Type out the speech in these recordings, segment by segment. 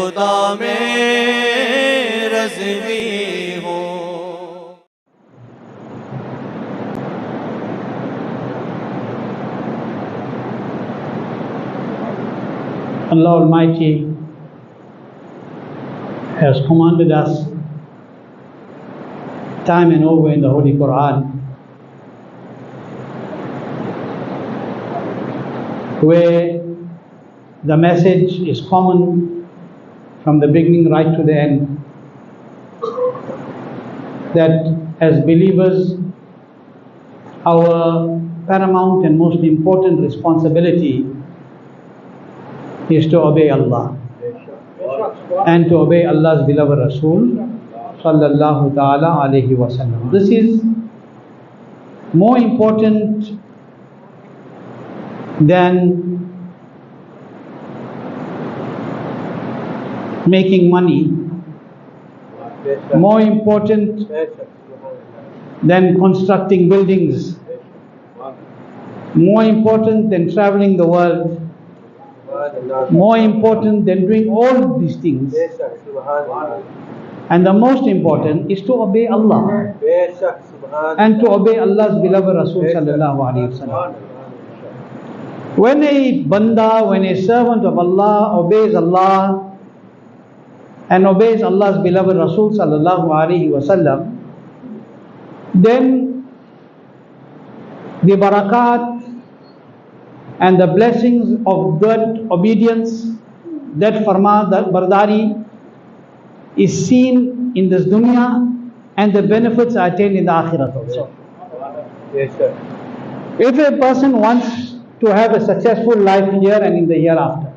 खुदा में रज़वी हो। Allah Almighty has commanded us time and over in the Holy Quran, where the message is common from the beginning right to the end, that as believers our paramount and most important responsibility is to obey Allah and to obey Allah's beloved Rasul sallallahu ta'ala alayhi wa sallam. This is more important than making money, more important than constructing buildings, more important than traveling the world, more important than doing all these things. And the most important is to obey Allah and to obey Allah's beloved Rasul sallallahu alayhi wa sallam. When a banda, when a servant of Allah obeys Allah and obeys Allah's beloved Rasul sallallahu alayhi wa sallam, then the barakat and the blessings of that obedience, that farma, that bardari, is seen in this dunya, and the benefits are attained in the akhirat also. Yes, sir. If a person wants to have a successful life here and in the hereafter,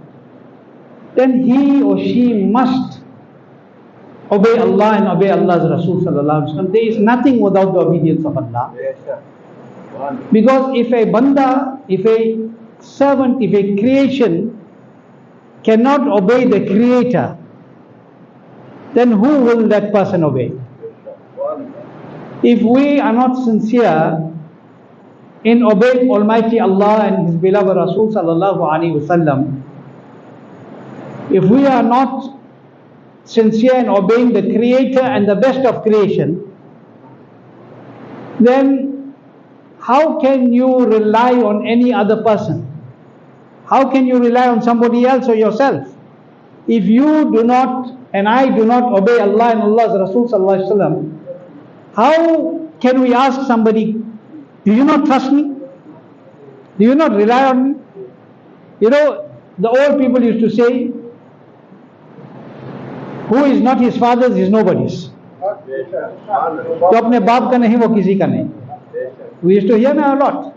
then he or she must obey Allah and obey Allah's Rasul sallallahu alaihi wasallam. There is nothing without the obedience of Allah. Yes, sir. Because if a banda, if a servant, if a creation cannot obey the Creator, then who will that person obey? If we are not sincere in obeying Almighty Allah and His beloved Rasul sallallahu alaihi wasallam, if we are not sincere in obeying the Creator and the best of creation, then how can you rely on any other person? How can you rely on somebody else or yourself? If you do not and I do not obey Allah and Allah's Rasul sallallahu alaihi wasallam, how can we ask somebody, do you not trust me? Do you not rely on me? You know, the old people used to say, who is not his father's is nobody's. जो अपने बाप का नहीं वो किसी का नहीं. We used to hear now a lot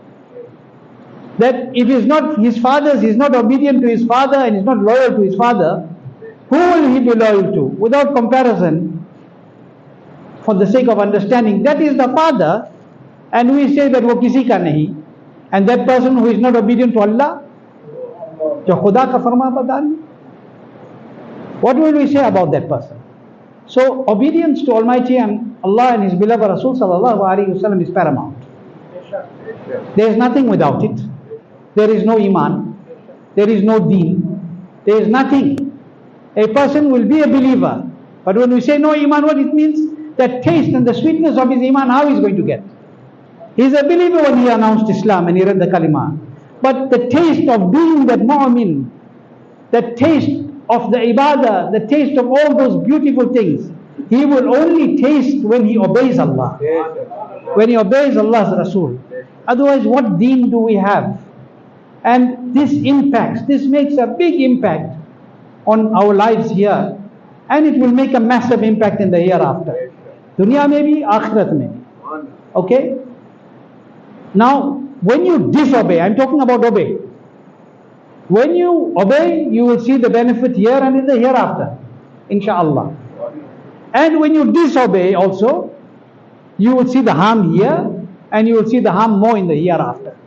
that if he is not his father's, he is not obedient to his father and is not loyal to his father, who will he be loyal to? Without comparison, for the sake of understanding, that is the father, and we say that wo kisi ka nahi, and that person who is not obedient to Allah, jo khuda ka farma badar, what will we say about that person? So obedience to Almighty and Allah and His beloved Rasul sallallahu alaihi wasallam is paramount. There is nothing without it. There is no iman, there is no deen, there is nothing. A person will be a believer, but when we say no iman, what it means? That taste and the sweetness of his iman, how he is going to get? He is a believer when he announced Islam and he read the kalima. But the taste of being that mu'min, the taste of the ibadah, the taste of all those beautiful things, he will only taste when he obeys Allah, when he obeys Allah's Rasul. Otherwise, what deen do we have? And this impacts, this makes a big impact on our lives here, and it will make a massive impact in the hereafter. Dunya may be, akhirat may be. Okay? Now, when you disobey, I'm talking about obey. When you obey, you will see the benefit here and in the hereafter, inshallah. And when you disobey also, you will see the harm here and you will see the harm more in the hereafter.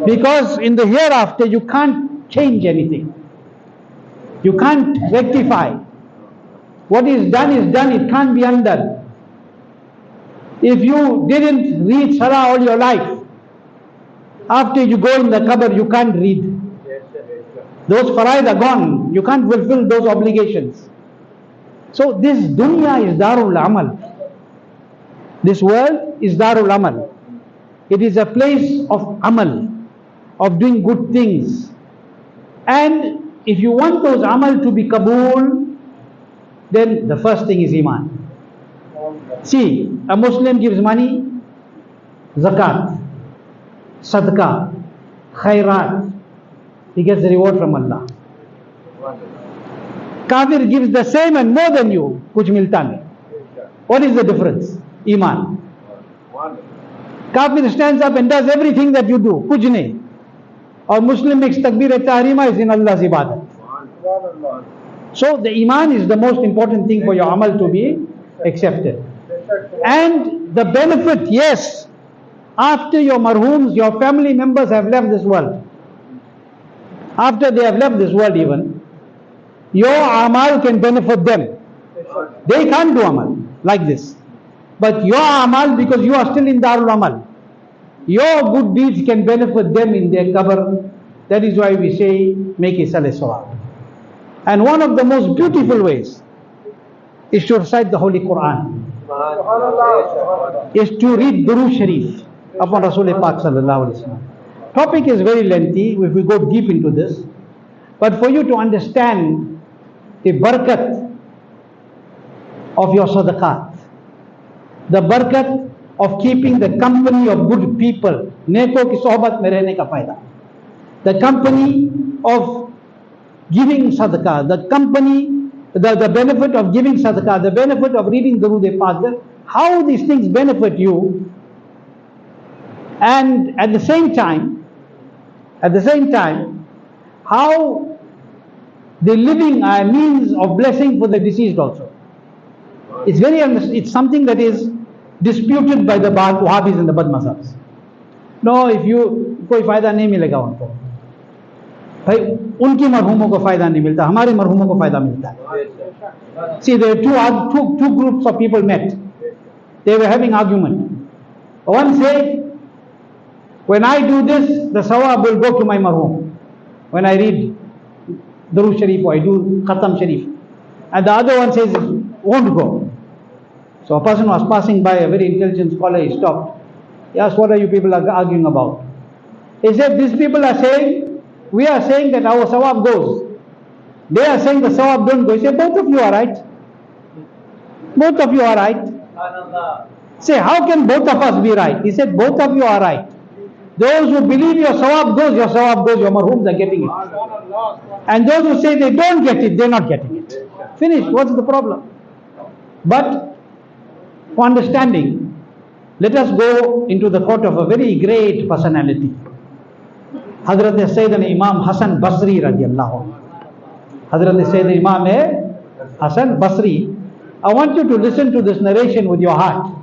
Because in the hereafter, you can't change anything. You can't rectify. What is done, it can't be undone. If you didn't read Salah all your life, after you go in the qabr, you can't read. Those faraid are gone. You can't fulfill those obligations. So this dunya is darul amal. This world is darul amal. It is a place of amal, of doing good things. And if you want those amal to be kabul, then the first thing is iman. See, a Muslim gives money, zakat, sadaqah, khairat. He gets the reward from Allah. Kafir gives the same and more than you, kuch milta nahi. What is the difference? Iman. Kafir stands up and does everything that you do, kuch nahi. Or Muslim makes takbir-e-tahrima, is in Allah's ibadat. So the iman is the most important thing for your amal to be accepted. And the benefit, yes, after your marhooms, your family members have left this world. After they have left this world even, your amal can benefit them. They can't do amal like this. But your amal, because you are still in Darul Amal, your good deeds can benefit them in their qabr. That is why we say, make a salih sawab. And one of the most beautiful ways is to recite the Holy Quran. Is to read Durood Shareef upon Rasul Pak sallallahu alaihi wasallam. Topic is very lengthy if we go deep into this. But for you to understand the barakat of your sadaqat, the barakat of keeping the company of good people, neko ki sohbat mein rehne ka fayda, the company of giving sadaqah, the company, the benefit of giving sadaqah, the benefit of reading Durood Pak, how these things benefit you, and at the same time, how the living are a means of blessing for the deceased also. It's something that is disputed by the Wahhabis and the Bad Mazhabs. No, if you, कोई फायदा नहीं मिलेगा उनको. भाई उनकी मरहूमों को फायदा नहीं मिलता, हमारे मरहूमों को फायदा मिलता है. See, there are two groups of people met. They were having argument. One said, when I do this, the sawab will go to my marhum. When I read Durood Shareef or I do Khatam Shareef. And the other one says, won't go. So a person was passing by, a very intelligent scholar, he stopped. He asked, what are you people arguing about? He said, these people are saying, we are saying that our sawab goes. They are saying the sawab don't go. He said, both of you are right. Both of you are right. Say, how can both of us be right? He said, both of you are right. Those who believe your sawab goes, your marhooms are getting it. And those who say they don't get it, they're not getting it. Finished. What's the problem? But for understanding, let us go into the court of a very great personality. Hazrat Sayyidina Imam Hasan Basri radiallahu anhu. Hazrat Sayyidina Imam Hasan Basri. I want you to listen to this narration with your heart.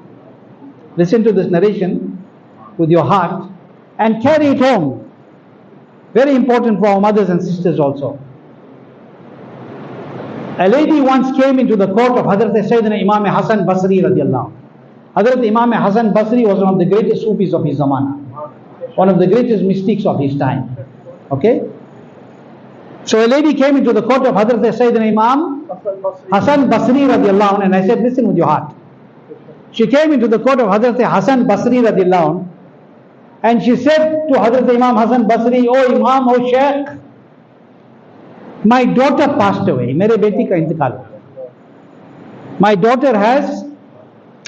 Listen to this narration with your heart and carry it home. Very important for our mothers and sisters also. A lady once came into the court of Hazrat Sayyidina Imam Hasan Basri radiallahu anhu. Hazrat Imam Hasan Basri was one of the greatest Sufis of his zamana, one of the greatest mystics of his time. Okay? So a lady came into the court of Hazrat Sayyidina Imam Hasan Basri radiallahu anhu, and I said, listen with your heart. She came into the court of Hazrat Hasan Basri radiallahu anhu, and she said to Hazrat Imam Hasan Basri, oh Imam, oh Sheikh, my daughter passed away. Mere beti ka intikal. My daughter has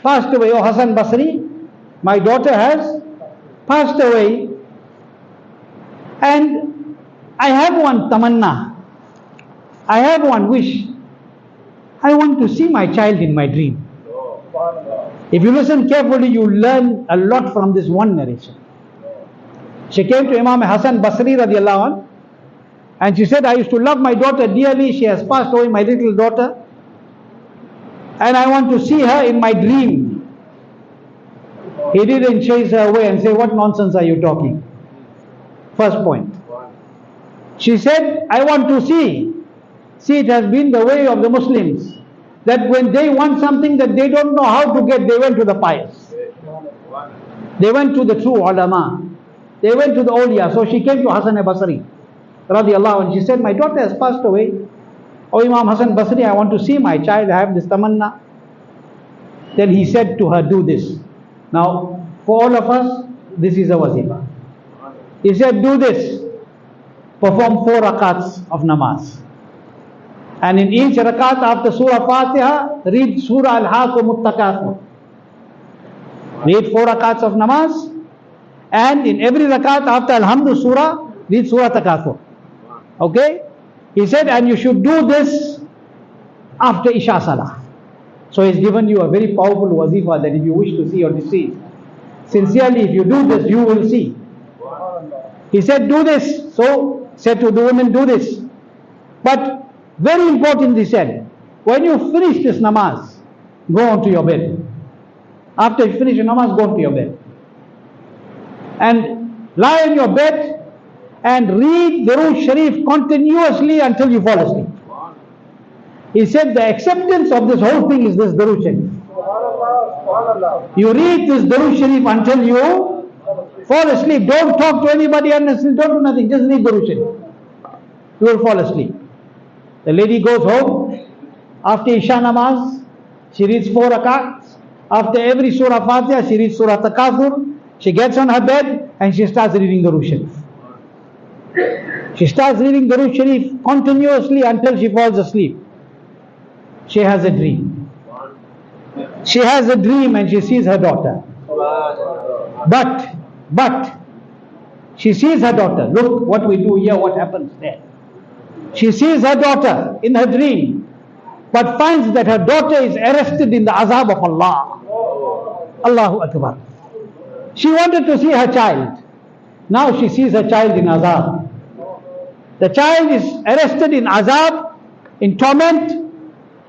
passed away. Oh Hasan Basri, my daughter has passed away. And I have one tamanna. I have one wish. I want to see my child in my dream. If you listen carefully, you learn a lot from this one narration. She came to Imam Hasan Basri radiallahu anhu, and she said, I used to love my daughter dearly. She has passed away, my little daughter. And I want to see her in my dream. He didn't chase her away and say, what nonsense are you talking? First point. She said, I want to see. See, it has been the way of the Muslims, that when they want something that they don't know how to get, they went to the pious. They went to the true ulama. They went to the awliya. So she came to Hasan Basri radiallahu anhu. She said, my daughter has passed away. Oh Imam Hasan Basri, I want to see my child, I have this tamanna. Then he said to her, do this. Now, for all of us, this is a wazifa. He said, do this. Perform 4 rakats of namaz. And in each rakat after Surah Fatiha, read Surah Al-Hakumut Takathur. Read 4 rakats of namaz. And in every rakat after Alhamdu Surah, read Surah Takathur. Okay? He said, and you should do this after Isha Salah. So he's given you a very powerful wazifa that if you wish to see your deceased, sincerely, if you do this, you will see. He said, do this. So, said to the women, do this. But, very important, he said, when you finish this namaz, go on to your bed. After you finish your namaz, go on to your bed. And lie on your bed and read Durood Shareef continuously until you fall asleep. He said the acceptance of this whole thing is this Durood Shareef. You read this Durood Shareef until you fall asleep. Don't talk to anybody and don't do nothing. Just read Durood Shareef. You will fall asleep. The lady goes home. After Isha namaz, she reads 4 rakats. After every Surah Fatiha, she reads Surah Takathur. She gets on her bed and she starts reading Durood Shareef. She starts reading Durood Shareef continuously until she falls asleep. She has a dream. She has a dream and she sees her daughter. But, she sees her daughter. Look what we do here, what happens there. She sees her daughter in her dream, but finds that her daughter is arrested in the azab of Allah. Allahu Akbar. She wanted to see her child. Now she sees her child in azab. The child is arrested in azab, in torment,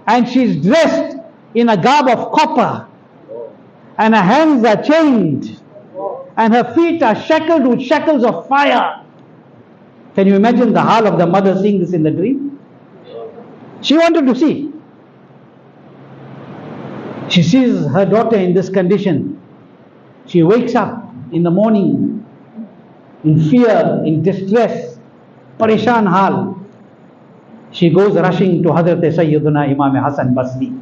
and she is dressed in a garb of copper, and her hands are chained, and her feet are shackled with shackles of fire. Can you imagine the hal of the mother seeing this in the dream? She wanted to see. She sees her daughter in this condition. She wakes up in the morning in fear, in distress, parishan hal. She goes rushing to Hazrat Sayyiduna Imam Hasan Basri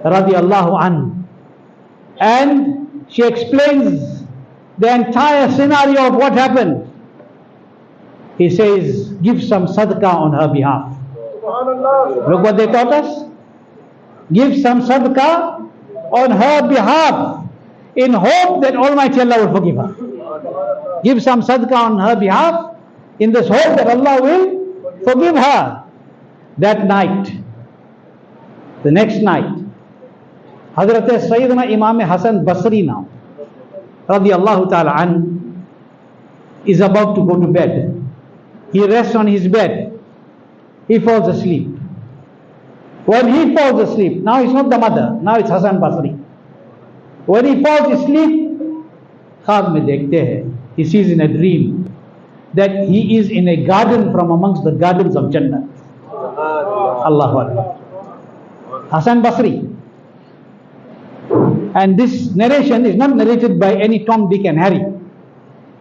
radiallahu anhu, and she explains the entire scenario of what happened. He says, give some sadaqah on her behalf. Look what they taught us. Give some sadaqah on her behalf in hope that Almighty Allah will forgive her. Give some sadaqah on her behalf in this hope that Allah will forgive her. That night, the next night, Hazrat Sayyidina Imam Hasan Basri now, radiallahu ta'ala an, is about to go to bed. He rests on his bed. He falls asleep. When he falls asleep, now it's not the mother, now it's Hasan Basri. When he falls asleep, khab mein dekhte hai, he sees in a dream that he is in a garden from amongst the gardens of Jannah. Allahu Akbar. Hasan Basri. And this narration is not narrated by any Tom, Dick and Harry.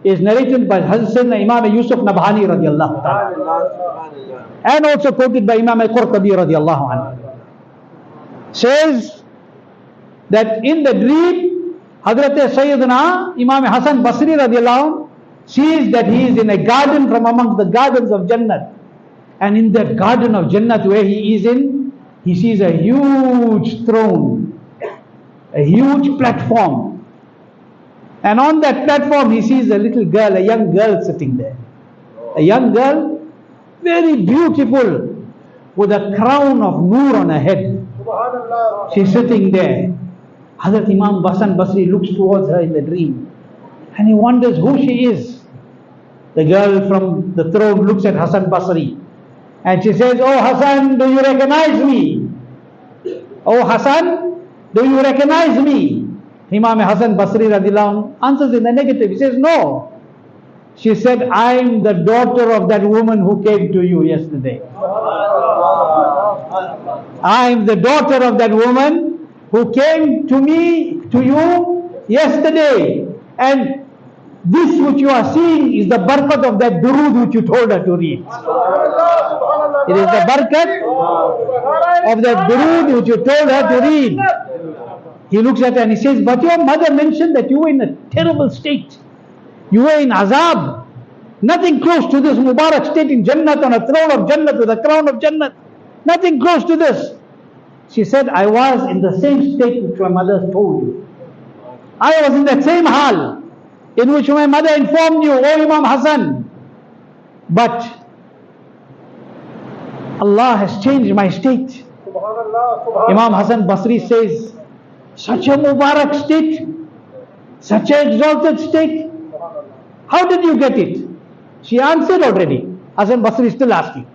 It is narrated by Hazrat Imam Yusuf Nabhani radiallahu ta'ala, and also quoted by Imam Al-Qurtubi radiallahu anhu. Says that in the dream, Hazrat Sayyidina Imam Hasan Basri radiallahu anhu sees that he is in a garden from amongst the gardens of Jannah. And in that garden of Jannah where he is in, he sees a huge throne, a huge platform. And on that platform he sees a little girl, a young girl sitting there. A young girl, very beautiful, with a crown of noor on her head. She's sitting there. Hazrat Imam Hasan Basri looks towards her in the dream, and he wonders who she is. The girl from the throne looks at Hasan Basri, and she says, "Oh Hasan, do you recognize me? Oh Hasan, do you recognize me?" Imam Hasan Basri radiallahu anhu answers in the negative. He says, "No." She said, "I am the daughter of that woman who came to you yesterday. I am the daughter of that woman who came to me, to you yesterday. And This which you are seeing is the barakat of that durood which you told her to read. It is the barakat of that durood which you told her to read. He looks at her and he says, but your mother mentioned that you were in a terrible state. You were in azab. Nothing close to this Mubarak state in Jannat, on a throne of Jannat with a crown of Jannat. Nothing close to this. She said, I was in the same state which my mother told you. I was in that same hal in which my mother informed you, O Imam Hassan. But Allah has changed my state. Imam Hassan Basri says, such a Mubarak state, such an exalted state, how did you get it? She answered already. Hassan Basri is still asking.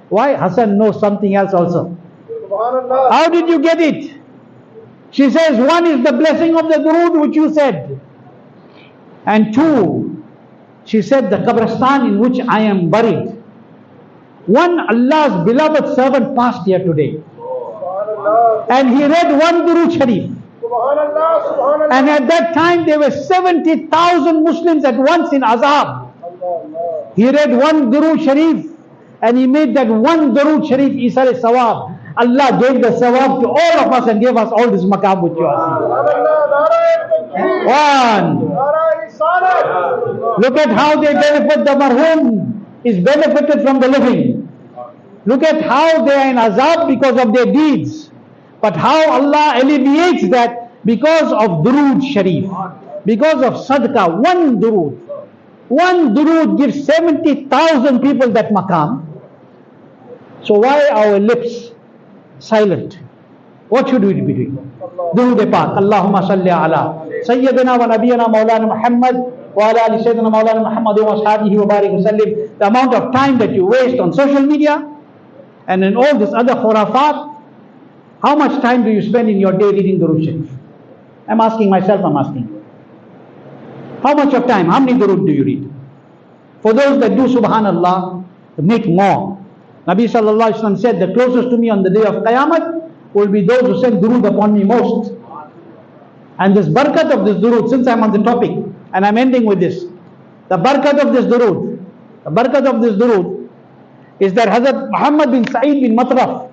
Why? Hassan knows something else also. How did you get it? She says, one is the blessing of the durood which you said. And two, she said, the Qabristan in which I am buried. One Allah's beloved servant passed here today. And he read one Durood Shareef. And at that time there were 70,000 Muslims at once in azab. He read one Durood Shareef and he made that one Durood Shareef Isar Sawab. Allah gave the Sawab to all of us and gave us all this maqam which you are seeing. One. Look at how they benefit. The marhum is benefited from the living. Look at how they are in azab because of their deeds. But how Allah alleviates that because of Durood Shareef, because of Sadaqah. One Durood gives 70,000 people that maqam. So why our lips silent? What should we be doing? Durood Pak. Allahumma salli ala Sayyidina wa Nabiyana Maulana Muhammad wa ala ali Sayyidina Maulana Muhammad wa ashabihi wa barik wa sallim. The amount of time that you waste on social media and in all this other khurafat, how much time do you spend in your day reading Durood Shareef? I'm asking myself, I'm asking. How much of time, how many durood do you read? For those that do subhanallah, make more. Nabi sallallahu alaihi wasallam said, the closest to me on the day of Qiyamah will be those who send durood upon me most. And this barakat of this durood, since I'm on the topic, and I'm ending with this, the barakat of this durood, is that Hazrat Muhammad bin Sa'id bin Matraf,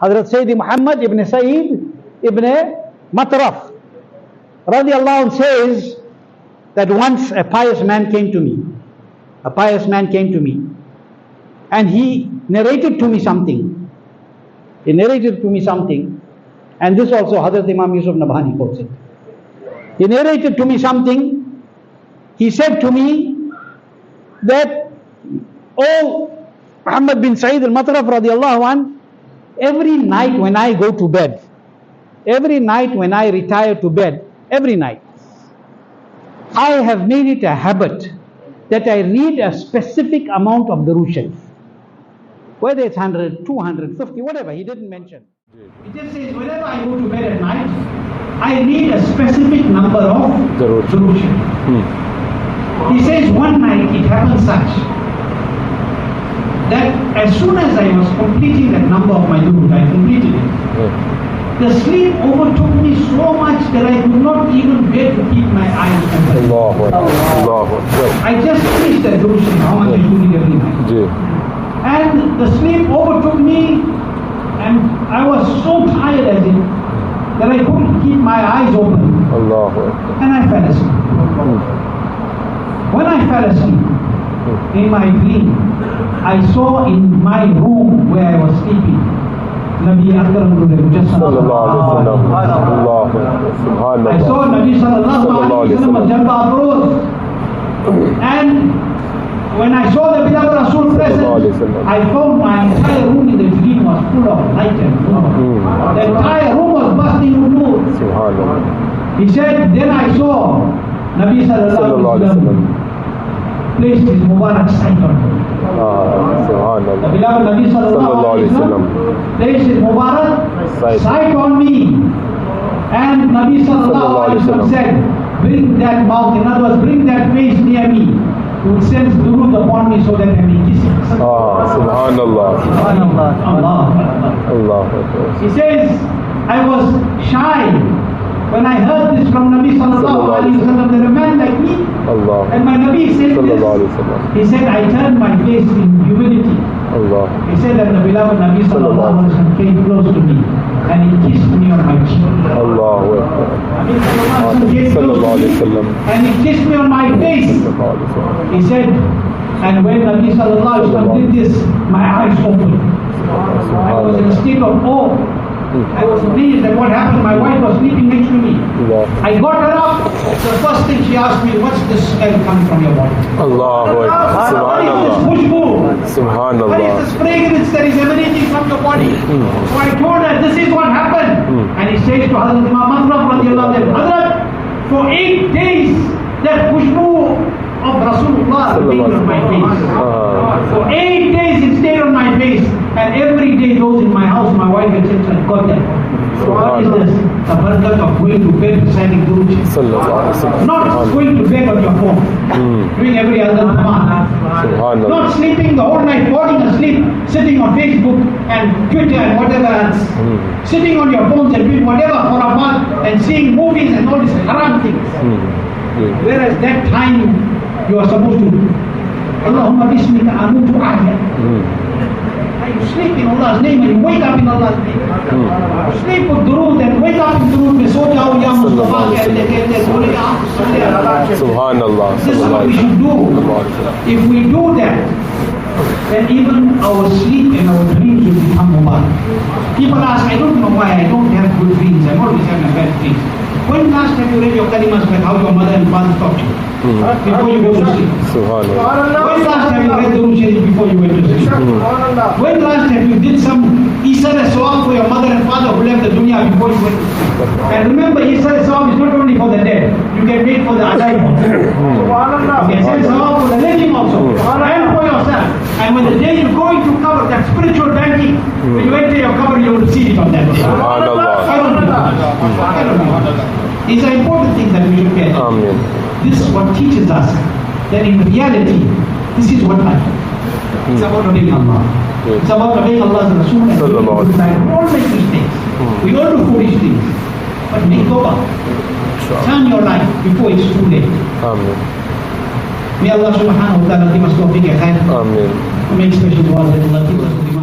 Hazrat Sayyidi Muhammad ibn Sa'id ibn Matraf, radiallahu anh, says that once a pious man came to me. And he narrated to me something. And this also Hazrat Imam Yusuf Nabhani quotes it. He narrated to me something. He said to me that, oh, Muhammad bin Sa'id al-Matraf radiallahu anh, every night when I go to bed, every night when I retire to bed, every night, I have made it a habit that I read a specific amount of Durood Shareef. Whether it's 100, 250, whatever, he didn't mention. It just says whenever I go to bed at night, I read a specific number of Durood Shareef. He says one night it happened such that as soon as I was completing that number of my Durood, I completed it. The sleep overtook me so much that I could not even bear to keep my eyes open. I just finished that Durood Shareef, how much I do it every night. And the sleep overtook me and I was so tired at it that I couldn't keep my eyes open. And I fell asleep. When I fell asleep, in my dream, I saw in my room where I was sleeping, Nabi Akram I saw Nabi sallallahu alaihi wasallam. And when I saw the beloved Rasul present, I found my entire room in the dream was full of light and nur. The entire room was bursting with nur. He said, then I saw Nabi sallallahu alaihi wasallam placed his Mubarak sight on me. The beloved Nabi sallallahu alaihi wasallam placed his Mubarak sight on me. And Nabi sallallahu alaihi wasallam said, bring that mouth, in other words, bring that face near me. He would send durood upon me so that I may kiss it. Subhanallah. He says, I was shy When I heard this from Nabi sallallahu alayhi wa sallam, that a man like me, Allah. and my Nabi said Sallallahu alayhi wa sallam. this, he said, I turned my face in humility. Allah. He said that the beloved Nabi sallallahu alayhi wa sallam came close to me and he kissed me on my cheek. Allahu Akbar. Nabi sallallahu alayhi wa sallam came close Sallallahu to alayhi wa me sallam. and he kissed me on my face. Sallallahu alayhi wa sallam. He said, and when Nabi sallallahu alayhi wa sallam did this, my eyes opened. I was in a state of awe. I was amazed at what happened. My wife was sleeping next to me. Allah. I got her up. The first thing she asked me, what's this smell coming from your body? Allahu Akbar. What is this Subhanallah. khushbu? What Subhanallah. is this fragrance that is emanating from your body? So I told her, this is what happened. And he says to Hazrat Imam Afthab radiallahu anhu, Hazrat, for 8 days, that khushbu of Rasulullah remained on my face. For 8 days it stayed on my face. And every day those in my house, my wife and children got them. So what is this? The barakat of going to bed reciting Durood Shareef. Not going to bed on your phone. Doing every other command. Not sleeping the whole night, falling asleep, sitting on Facebook and Twitter and whatever else. Sitting on your phones and doing whatever for a month and seeing movies and all these haram things. Whereas that time you are supposed to Allahumma bismika amutu ahya. You sleep in Allah's name and you wake up in Allah's name. You sleep with Durood and wake up in Durood. So jao ya Mustafa kehte bole ya Subhanallah. This is what we should do. If we do that, then even our sleep and our dreams will become mubarak. People ask, I don't know why I don't have good dreams. I'm always having bad dreams. When last have you read your kalimas about how your mother and father talked to you? Before you go to sleep. Subhanallah. When last have you read Durood Shareef before you went to sleep? When last have you did some Isar Sawab for your mother and father who left the dunya before you went to sleep? And remember, Isar Sawab is not only for the dead. You can make for the alive also. You can send Sawab for the living also. And for yourself. And when the day you go into cover, that spiritual banking, when you enter your cover, you will receive it on that day. Subhanallah. I don't know. These are important things that we should get. Amen. This is what teaches us that in reality, this is what life is. It's about obeying Allah. It's about obeying Allah's Rasul and we all make mistakes. We all do foolish things. But make tawbah. Turn your life before it's too late. Amen. May Allah subhanahu wa ta'ala give us tawfiq and khair. Amen. Make special du'as that Allah give us.